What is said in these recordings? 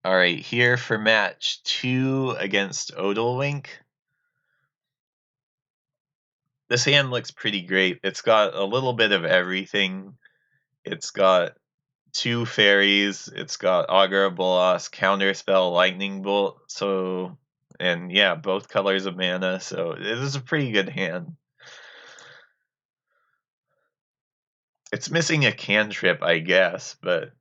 Alright, here for match 2 against Odalwink. This hand looks pretty great. It's got a little bit of everything. It's got 2 fairies, it's got Augur Bolas, Counterspell, Lightning Bolt, and yeah, both colors of mana, so it is a pretty good hand. It's missing a cantrip, I guess, but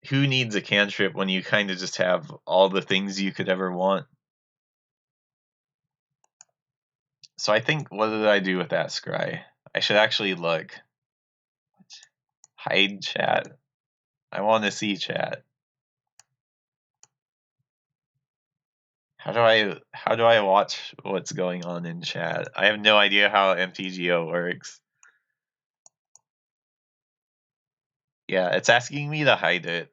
who needs a cantrip when you kind of just have all the things you could ever want? So I think, what did I do with that scry? I should actually look. Hide chat. I want to see chat. How do I watch what's going on in chat? I have no idea how MTGO works. Yeah, it's asking me to hide it.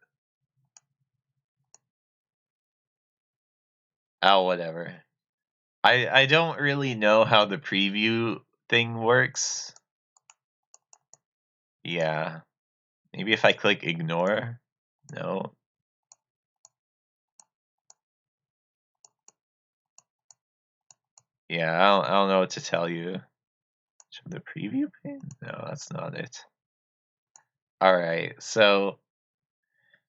Oh, whatever. I don't really know how the preview thing works. Yeah. Maybe if I click ignore? No. Yeah, I don't know what to tell you. Show the preview pane? No, that's not it. Alright, so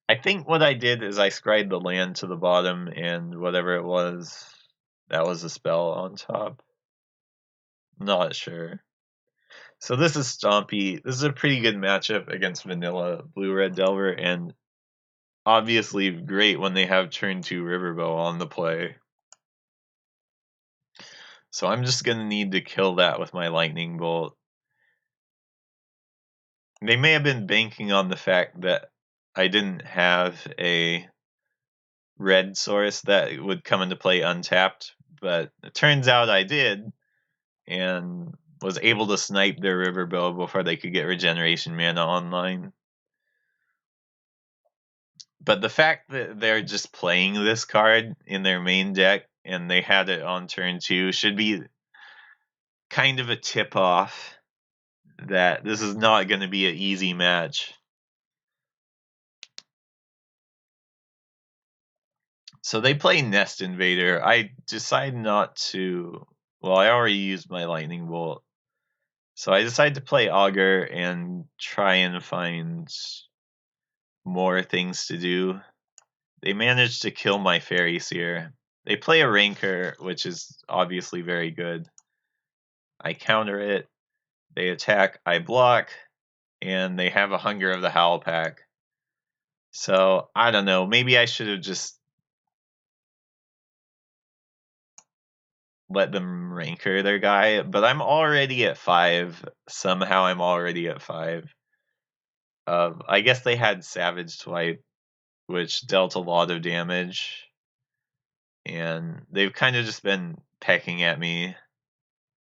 I think what I did is I scried the land to the bottom and whatever it was, that was a spell on top. Not sure. So this is Stompy. This is a pretty good matchup against vanilla blue-red Delver, and obviously great when they have turn 2 Riverbow on the play. So I'm just going to need to kill that with my Lightning Bolt. They may have been banking on the fact that I didn't have a red source that would come into play untapped, but it turns out I did, and was able to snipe their Riverbow before they could get regeneration mana online. But the fact that they're just playing this card in their main deck and they had it on turn 2 should be kind of a tip off that this is not going to be an easy match. So they play Nest Invader. I decide not to. Well, I already used my Lightning Bolt. So I decided to play Augur and try and find more things to do. They managed to kill my Fairies here. They play a Rancor, which is obviously very good. I counter it. They attack, I block, and they have a Hunger of the Howl Pack. So, I don't know. Maybe I should have just let them Rancor their guy, but I'm already at 5. Somehow I'm already at 5. I guess they had Savage Swipe, which dealt a lot of damage. And they've kind of just been pecking at me.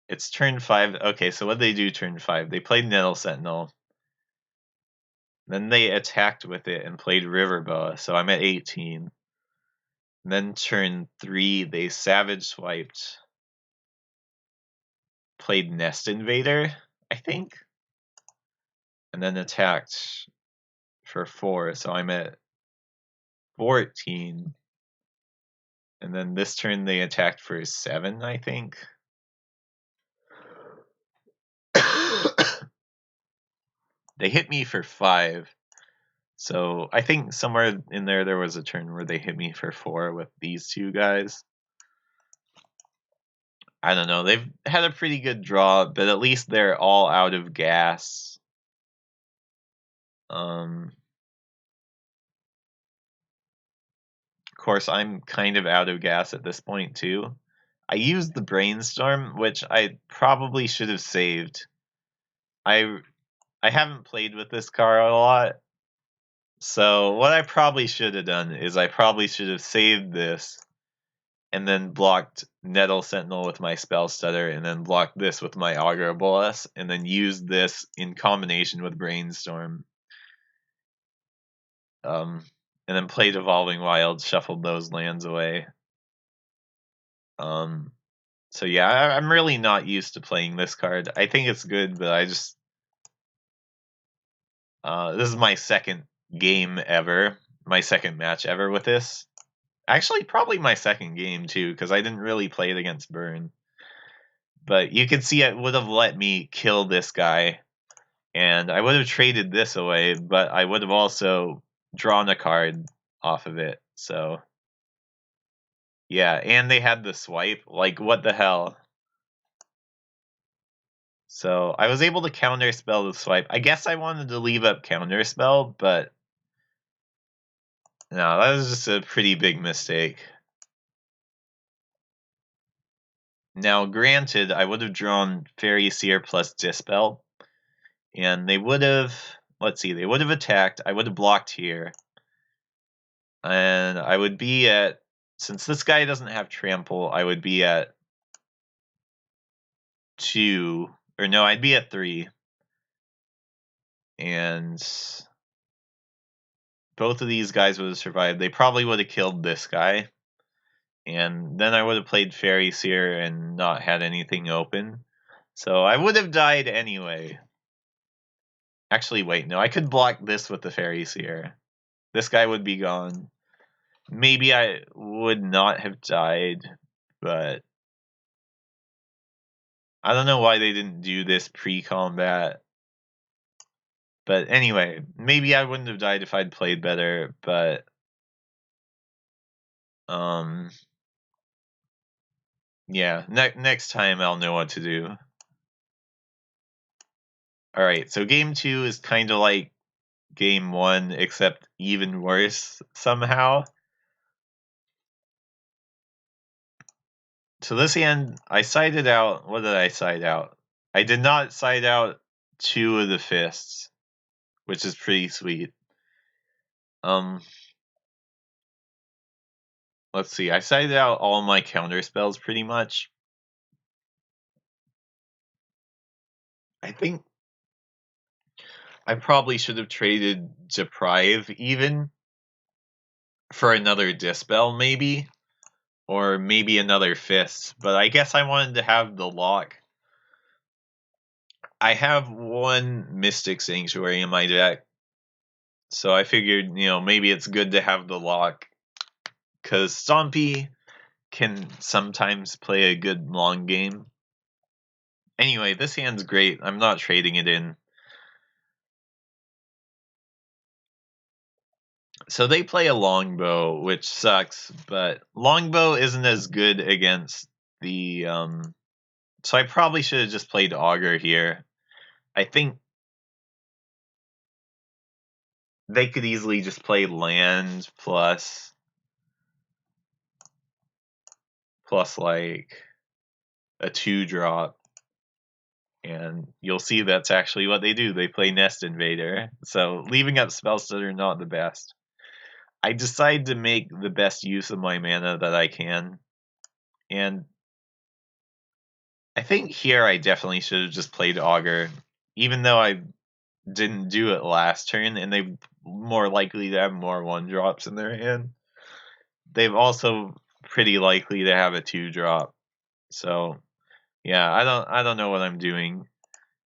It's turn 5. Okay, so what did they do turn 5? They played Nettle Sentinel. Then they attacked with it and played Riverboa, so I'm at 18. And then turn 3, they Savage Swiped. Played Nest Invader, I think. And then attacked for 4, so I'm at 14. And then this turn they attacked for 7, I think. They hit me for 5. So I think somewhere in there was a turn where they hit me for 4 with these two guys. I don't know. They've had a pretty good draw, but at least they're all out of gas. Of course, I'm kind of out of gas at this point too. I used the Brainstorm, which I probably should have saved. I haven't played with this card a lot, so what I probably should have done is I probably should have saved this, and then blocked Nettle Sentinel with my Spell Stutter, and then blocked this with my Augur Bolas, and then used this in combination with Brainstorm. And then played Evolving Wilds, shuffled those lands away. So yeah, I'm really not used to playing this card. I think it's good, but I just... this is my second game ever my second match ever with this. Actually, probably my second game too, because I didn't really play it against Burn. But you can see it would have let me kill this guy, and I would have traded this away, but I would have also drawn a card off of it. So yeah, and they had the swipe. Like, what the hell? So I was able to counterspell the swipe. I guess I wanted to leave up counterspell, but no, that was just a pretty big mistake. Now, granted, I would have drawn Fairy Seer plus Dispel, and they would have, let's see, they would have attacked. I would have blocked here, and I would be at, since this guy doesn't have trample, I would be at 2, or no, I'd be at 3, and both of these guys would have survived. They probably would have killed this guy, and then I would have played Fairy Seer and not had anything open. So I would have died anyway. Actually, wait, no, I could block this with the Fairy Seer. This guy would be gone. Maybe I would not have died, but I don't know why they didn't do this pre-combat. But anyway, maybe I wouldn't have died if I'd played better, but yeah, next time I'll know what to do. Alright, so game 2 is kind of like game 1, except even worse somehow. So this hand, I sided out, what did I side out? I did not side out 2 of the fists, which is pretty sweet. Let's see, I sided out all my counter spells pretty much. I think I probably should have traded Deprive even for another Dispel maybe, or maybe another Fist, but I guess I wanted to have the lock. I have one Mystic Sanctuary in my deck, so I figured, maybe it's good to have the lock, because Stompy can sometimes play a good long game. Anyway, this hand's great. I'm not trading it in. So they play a longbow, which sucks, but longbow isn't as good against the so I probably should have just played augur here. I think they could easily just play land plus like a 2-drop, and you'll see that's actually what they do. They play Nest Invader. So leaving up spells that are not the best. I decide to make the best use of my mana that I can, and I think here I definitely should have just played augur, even though I didn't do it last turn, and they're more likely to have more 1-drops in their hand. They've also pretty likely to have a 2-drop. So yeah, I don't know what I'm doing.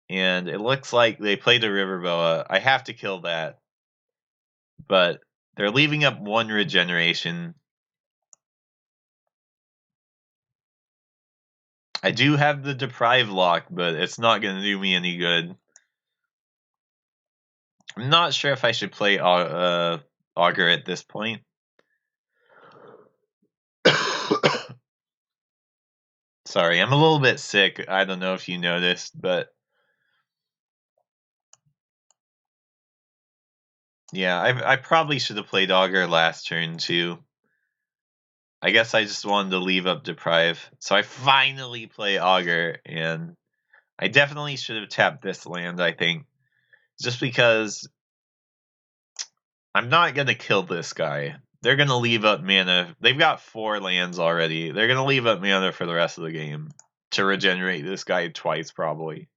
And it looks like they played a Riverboa. I have to kill that. But they're leaving up 1 regeneration. I do have the Deprive lock, but it's not going to do me any good. I'm not sure if I should play augur at this point. Sorry, I'm a little bit sick. I don't know if you noticed, but yeah, I probably should have played augur last turn too. I guess I just wanted to leave up Deprive. So I finally play augur, and I definitely should have tapped this land, I think. Just because I'm not going to kill this guy. They're going to leave up mana. They've got 4 lands already. They're going to leave up mana for the rest of the game to regenerate this guy twice, probably.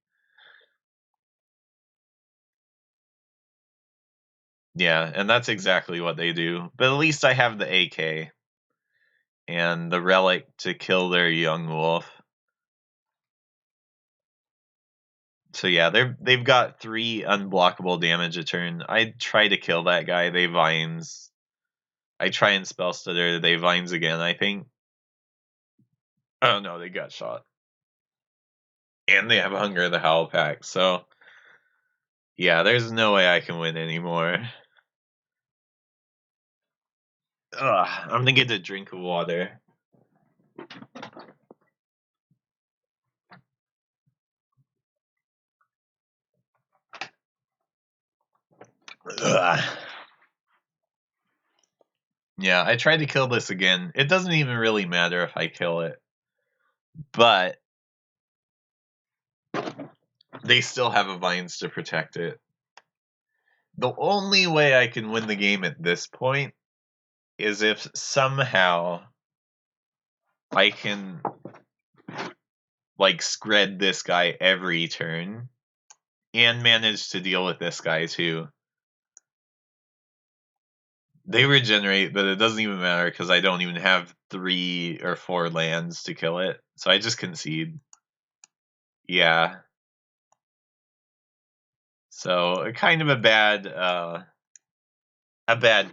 Yeah, and that's exactly what they do. But at least I have the AK and the relic to kill their young wolf. So yeah, they've got 3 unblockable damage a turn. I'd try to kill that guy. They vines. I try and spell stutter, they vines again, I think. Oh no, they got shot. And they have Hunger the Howl Pack, so yeah, there's no way I can win anymore. Ugh, I'm gonna get a drink of water. Ugh. Yeah, I tried to kill this again. It doesn't even really matter if I kill it. But they still have a vines to protect it. The only way I can win the game at this point is if somehow I can like scred this guy every turn and manage to deal with this guy too. They regenerate, but it doesn't even matter because I don't even have 3 or 4 lands to kill it. So I just concede. Yeah. So kind of a bad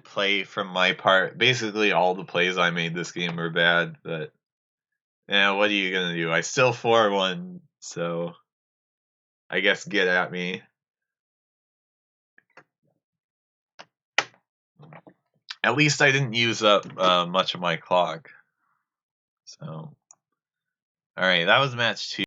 play from my part. Basically all the plays I made this game were bad, but yeah, what are you gonna do? I still 4-1, so I guess get at me. At least I didn't use up much of my clock. So, all right, that was match 2.